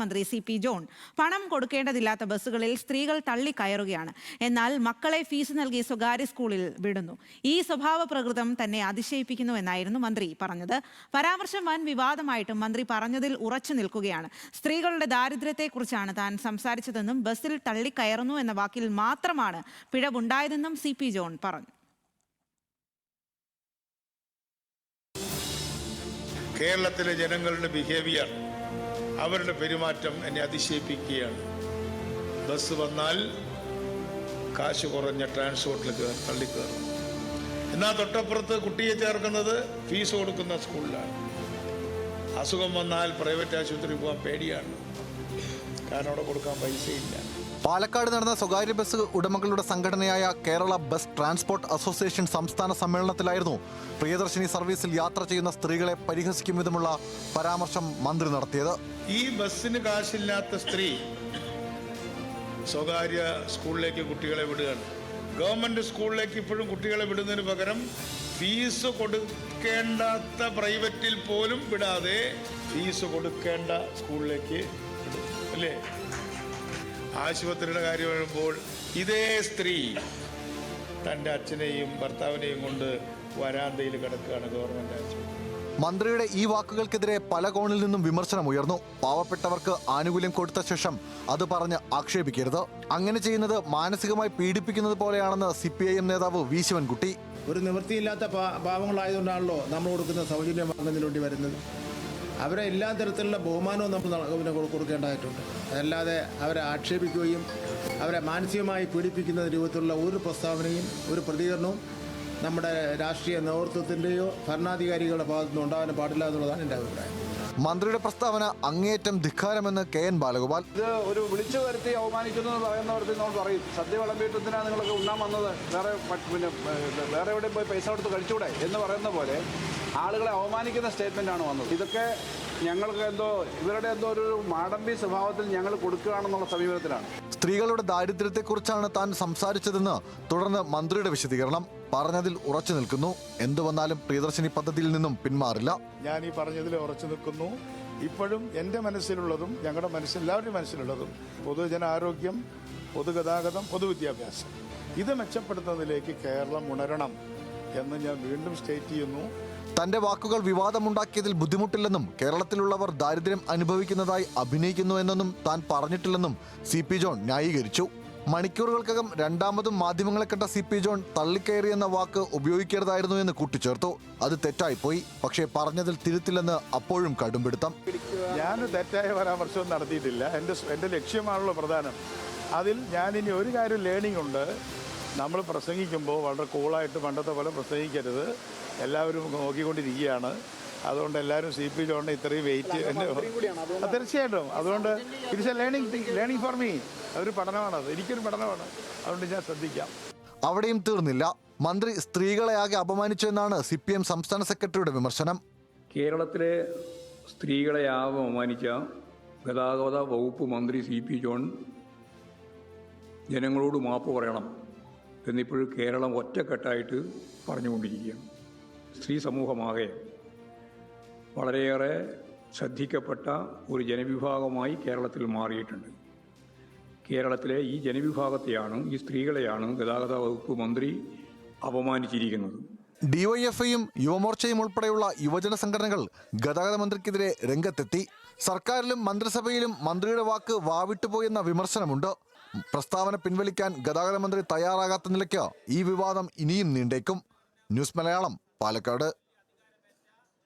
മന്ത്രി CP. John പണം കൊടുക്കേണ്ടതില്ലാത്ത ബസ്സുകളിൽ സ്ത്രീകൾ തള്ളിക്കയറുകയാണ്. എന്നാൽ മക്കളെ ഫീസ് നൽകി സ്വകാര്യ സ്കൂളിൽ വിടുന്നു. ഈ സ്വഭാവ പ്രകൃതം തന്നെ അതിശയിപ്പിക്കുന്നുവെന്നായിരുന്നു മന്ത്രി പറഞ്ഞത്. പരാമർശം വൻ വിവാദമായിട്ടും മന്ത്രി പറഞ്ഞതിൽ ഉറച്ചു നിൽക്കുകയാണ്. സ്ത്രീകളുടെ ദാരിദ്ര്യത്തെക്കുറിച്ചാണ് താൻ സംസാരിച്ചതെന്നും ബസ്സിൽ തള്ളിക്കയറുന്നു എന്ന വാക്കിൽ മാത്രമാണ് പിഴവുണ്ടായതെന്നും സി.പി. ജോൺ പറഞ്ഞു. കേരളത്തിലെ ജനങ്ങളുടെ ബിഹേവിയർ, അവരുടെ പെരുമാറ്റം എന്നെ അതിശയിപ്പിക്കുകയാണ്. ബസ് വന്നാൽ കാശ് കുറഞ്ഞ ട്രാൻസ്പോർട്ടിൽ തള്ളിക്കയറും. എന്നാൽ തൊട്ടപ്പുറത്ത് കുട്ടിയെ ചേർക്കുന്നത് ഫീസ് കൊടുക്കുന്ന സ്കൂളിലാണ്. അസുഖം വന്നാൽ പ്രൈവറ്റ് ആശുപത്രി പോകാൻ പേടിയാണ്, കാരണം അവിടെ കൊടുക്കാൻ പൈസയില്ല. പാലക്കാട് നടന്ന സ്വകാര്യ ബസ് ഉടമകളുടെ സംഘടനയായ കേരള ബസ് ട്രാൻസ്പോർട്ട് അസോസിയേഷൻ സംസ്ഥാന സമ്മേളനത്തിലായിരുന്നു പ്രിയദർശിനി സർവീസിൽ യാത്ര ചെയ്യുന്ന സ്ത്രീകളെ പരിഹസിക്കും വിധമുള്ള പരാമർശം മന്ത്രി നടത്തിയത്. ഈ ബസ്സിന് കാശില്ലാത്ത സ്ത്രീ സ്വകാര്യ സ്കൂളിലേക്ക് കുട്ടികളെ വിടുകയാണ്. ഗവൺമെന്റ് സ്കൂളിലേക്ക് ഇപ്പോഴും കുട്ടികളെ വിടുന്നതിന് പകരം ഫീസ് കൊടുക്കേണ്ടാത്ത പ്രൈവറ്റിൽ പോലും വിടാതെ ഫീസ് കൊടുക്കേണ്ട സ്കൂളിലേക്ക് വിടും അല്ലേ? ആശുപത്രിയുടെ കാര്യം വരുമ്പോൾ ഇതേ സ്ത്രീ തൻ്റെ അച്ഛനെയും ഭർത്താവിനെയും കൊണ്ട് വരാന്തയിൽ കിടക്കുകയാണ് ഗവൺമെന്റ് ആശുപത്രി. മന്ത്രിയുടെ ഈ വാക്കുകൾക്കെതിരെ പല കോണിൽ നിന്നും വിമർശനം ഉയർന്നു. പാവപ്പെട്ടവർക്ക് ആനുകൂല്യം കൊടുത്ത ശേഷം അത് പറഞ്ഞ് ആക്ഷേപിക്കരുത്. അങ്ങനെ ചെയ്യുന്നത് മാനസികമായി പീഡിപ്പിക്കുന്നത് പോലെയാണെന്ന് CPIM നേതാവ് വി ശിവൻകുട്ടി. ഒരു നിവൃത്തിയില്ലാത്ത പാവങ്ങളായതുകൊണ്ടാണല്ലോ നമ്മൾ കൊടുക്കുന്ന സൗജന്യം വാങ്ങുന്നതിന് വേണ്ടി വരുന്നത്. അവരെ എല്ലാ തരത്തിലുള്ള ബഹുമാനവും നമ്മൾ കൊടുക്കേണ്ടതായിട്ടുണ്ട്. അതല്ലാതെ അവരെ ആക്ഷേപിക്കുകയും അവരെ മാനസികമായി പീഡിപ്പിക്കുന്ന രൂപത്തിലുള്ള ഒരു പ്രസ്താവനയും ഒരു പ്രതികരണവും നമ്മുടെ രാഷ്ട്രീയ നേതൃത്വത്തിൻ്റെയോ ഭരണാധികാരികളുടെ ഭാഗത്തുനിന്ന് ഉണ്ടാകാൻ പാടില്ല എന്നുള്ളതാണ് എൻ്റെ അഭിപ്രായം. മന്ത്രിയുടെ പ്രസ്താവന അങ്ങേയറ്റം ധിക്കാരമെന്ന് KN ബാലഗോപാൽ. ഇത് ഒരു വിളിച്ചു വരുത്തി അവമാനിക്കുന്നു എന്ന് പറയുന്നവർക്ക് നമ്മൾ പറയും, സദ്യ വിളമ്പിയിട്ടത്തിനാണ് നിങ്ങളൊക്കെ ഉണ്ണാൻ വന്നത്, വേറെ എവിടെയും പോയി പൈസ കൊടുത്ത് കഴിച്ചുകൂടെ എന്ന് പറയുന്ന പോലെ ആളുകളെ അവമാനിക്കുന്ന സ്റ്റേറ്റ്മെൻറ്റാണ് വന്നത്. ഇതൊക്കെ ഞങ്ങൾക്ക് ഇവരുടെ ഒരു മാടമ്പി സ്വഭാവത്തിൽ ഞങ്ങൾ കൊടുക്കുകയാണെന്നുള്ള സമീപനത്തിലാണ്. സ്ത്രീകളുടെ ദാരിദ്ര്യത്തെക്കുറിച്ചാണ് താൻ സംസാരിച്ചതെന്ന് തുടർന്ന് മന്ത്രിയുടെ വിശദീകരണം. പറഞ്ഞതിൽ ഉറച്ചു നിൽക്കുന്നു. എന്തു വന്നാലും പ്രിയദർശിനി പദ്ധതിയിൽ നിന്നും പിന്മാറില്ല. ഞാൻ ഈ പറഞ്ഞതിൽ ഉറച്ചു നിൽക്കുന്നു. ഇപ്പോഴും എൻ്റെ മനസ്സിലുള്ളതും ഞങ്ങളുടെ എല്ലാവരുടെയും മനസ്സിലുള്ളതും പൊതുജനാരോഗ്യം, പൊതുഗതാഗതം, പൊതുവിദ്യാഭ്യാസം, ഇത് മെച്ചപ്പെടുത്തുന്നതിലേക്ക് കേരളം ഉണരണം എന്ന് ഞാൻ വീണ്ടും സ്റ്റേറ്റ് ചെയ്യുന്നു. തന്റെ വാക്കുകൾ വിവാദമുണ്ടാക്കിയതിൽ ബുദ്ധിമുട്ടില്ലെന്നും കേരളത്തിലുള്ളവർ ദാരിദ്ര്യം അനുഭവിക്കുന്നതായി അഭിനയിക്കുന്നു എന്നൊന്നും താൻ പറഞ്ഞിട്ടില്ലെന്നും CP ജോൺ ന്യായീകരിച്ചു. മണിക്കൂറുകൾക്കകം രണ്ടാമതും മാധ്യമങ്ങളെ കണ്ട CP ജോൺ തള്ളിക്കയറിയെന്ന വാക്ക് ഉപയോഗിക്കരുതായിരുന്നു എന്ന് കൂട്ടിച്ചേർത്തു. അത് തെറ്റായിപ്പോയി, പക്ഷേ പറഞ്ഞതിൽ തിരുത്തില്ലെന്ന് അപ്പോഴും കടുംപിടുത്തം. ഞാൻ തെറ്റായ പരാമർശം നടത്തിയിട്ടില്ല. എൻ്റെ ലക്ഷ്യമാണല്ലോ പ്രധാനം. അതിൽ ഞാനിനി ഒരു കാര്യം ലേണിംഗ് ഉണ്ട്. നമ്മൾ പ്രസംഗിക്കുമ്പോൾ വളരെ കൂളായിട്ട് പണ്ടത്തെ പോലെ പ്രസംഗിക്കരുത്. എല്ലാവരും നോക്കിക്കൊണ്ടിരിക്കുകയാണ്. അതുകൊണ്ട് എല്ലാവരും CP ജോണിനെ ഇത്രയും വെയിറ്റ് തീർച്ചയായിട്ടും. അതുകൊണ്ട് it's A learning for me. അതൊരു പഠനമാണത്, എനിക്കൊരു പഠനമാണ്. അതുകൊണ്ട് ഞാൻ ശ്രദ്ധിക്കാം. അവിടെയും തീർന്നില്ല. മന്ത്രി സ്ത്രീകളെ ആകെ അപമാനിച്ചു എന്നാണ് CPM സംസ്ഥാന സെക്രട്ടറിയുടെ വിമർശനം. കേരളത്തിലെ സ്ത്രീകളെ ആകെ അപമാനിച്ച ഗതാഗത വകുപ്പ് മന്ത്രി CP ജോൺ ജനങ്ങളോട് മാപ്പ് പറയണം എന്നിപ്പോഴും കേരളം ഒറ്റക്കെട്ടായിട്ട് പറഞ്ഞുകൊണ്ടിരിക്കുകയാണ്. സ്ത്രീ സമൂഹമാകെ വളരെയേറെ ശ്രദ്ധിക്കപ്പെട്ട ഒരു ജനവിഭാഗമായി കേരളത്തിൽ മാറിയിട്ടുണ്ട്. കേരളത്തിലെ ഈ ജനവിഭാഗത്തെയാണ്, ഈ സ്ത്രീകളെയാണ് ഗതാഗത വകുപ്പ് മന്ത്രി അപമാനിച്ചിരിക്കുന്നത്. DYFIയും യുവമോർച്ചയും ഉൾപ്പെടെയുള്ള യുവജന സംഘടനകൾ ഗതാഗത മന്ത്രിക്കെതിരെ രംഗത്തെത്തി. സർക്കാരിലും മന്ത്രിസഭയിലും മന്ത്രിയുടെ വാക്ക് വാവിട്ടുപോയെന്ന വിമർശനമുണ്ട്. പ്രസ്താവന പിൻവലിക്കാൻ ഗതാഗത മന്ത്രി തയ്യാറാകാത്ത നിലയ്ക്ക് ഈ വിവാദം ഇനിയും നീണ്ടേക്കും. ന്യൂസ് മലയാളം, പാലക്കാട്.